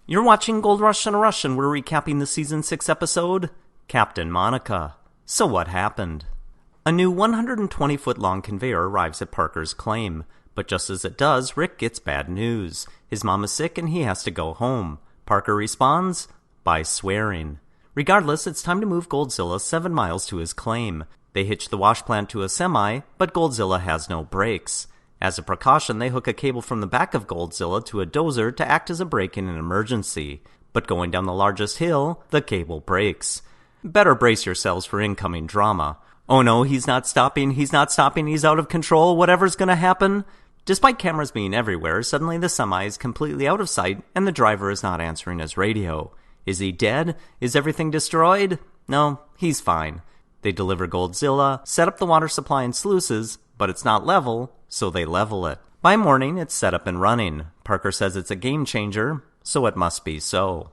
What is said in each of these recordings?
You're watching Gold Rush in a Rush, and we're recapping the Season 6 episode, Captain Monica. So what happened? A new 120-foot-long conveyor arrives at Parker's claim, but just as it does, Rick gets bad news. His mom is sick and he has to go home. Parker responds by swearing. Regardless, it's time to move Goldzilla 7 miles to his claim. They hitch the wash plant to a semi, but Goldzilla has no brakes. As a precaution, they hook a cable from the back of Goldzilla to a dozer to act as a brake in an emergency. But going down the largest hill, the cable breaks. Better brace yourselves for incoming drama. Oh no, he's not stopping, he's out of control, whatever's gonna happen? Despite cameras being everywhere, suddenly the semi is completely out of sight and the driver is not answering his radio. Is he dead? Is everything destroyed? No, he's fine. They deliver Goldzilla, set up the water supply and sluices, but it's not level, so they level it. By morning, it's set up and running. Parker says it's a game changer, so it must be so.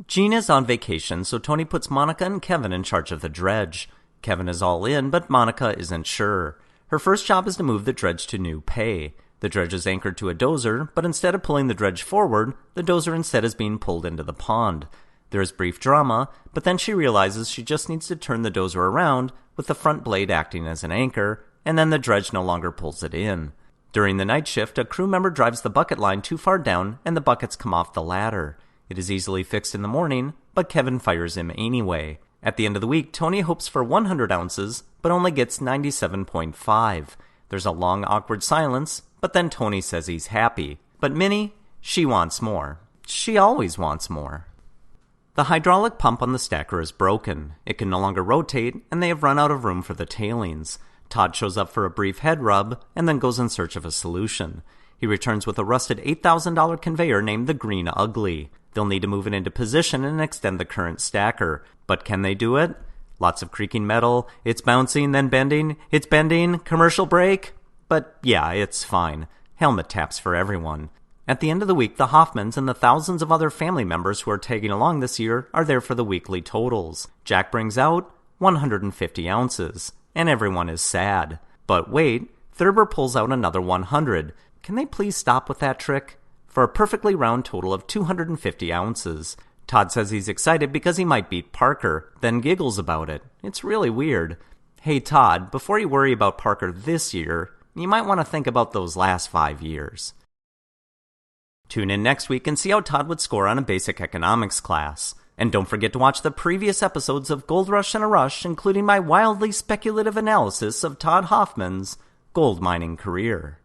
Jean is on vacation, so Tony puts Monica and Kevin in charge of the dredge. Kevin is all in, but Monica isn't sure. Her first job is to move the dredge to new pay. The dredge is anchored to a dozer, but instead of pulling the dredge forward, the dozer instead is being pulled into the pond. There is brief drama, but then she realizes she just needs to turn the dozer around, with the front blade acting as an anchor, and then the dredge no longer pulls it in. During the night shift, a crew member drives the bucket line too far down, and the buckets come off the ladder. It is easily fixed in the morning, but Kevin fires him anyway. At the end of the week, Tony hopes for 100 ounces, but only gets 97.5. There's a long, awkward silence, but then Tony says he's happy. But Minnie, she wants more. She always wants more. The hydraulic pump on the stacker is broken. It can no longer rotate, and they have run out of room for the tailings. Todd shows up for a brief head rub, and then goes in search of a solution. He returns with a rusted $8,000 conveyor named the Green Ugly. They'll need to move it into position and extend the current stacker. But can they do it? Lots of creaking metal, it's bouncing, then bending, it's bending, commercial break? But yeah, it's fine. Helmet taps for everyone. At the end of the week, the Hoffmans and the thousands of other family members who are tagging along this year are there for the weekly totals. Jack brings out 150 ounces, and everyone is sad. But wait, Thurber pulls out another 100. Can they please stop with that trick? For a perfectly round total of 250 ounces. Todd says he's excited because he might beat Parker, then giggles about it. It's really weird. Hey Todd, before you worry about Parker this year, you might want to think about those last 5 years. Tune in next week and see how Todd would score on a basic economics class. And don't forget to watch the previous episodes of Gold Rush in a Rush, including my wildly speculative analysis of Todd Hoffman's gold mining career.